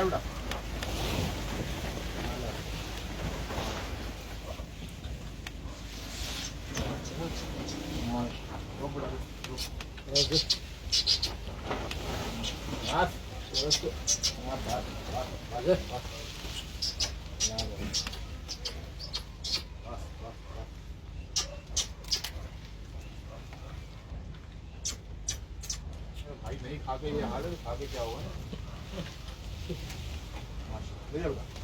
बेटा भाई नहीं खा के ये हाल है, खा के क्या हुआ? ले जा बेटा।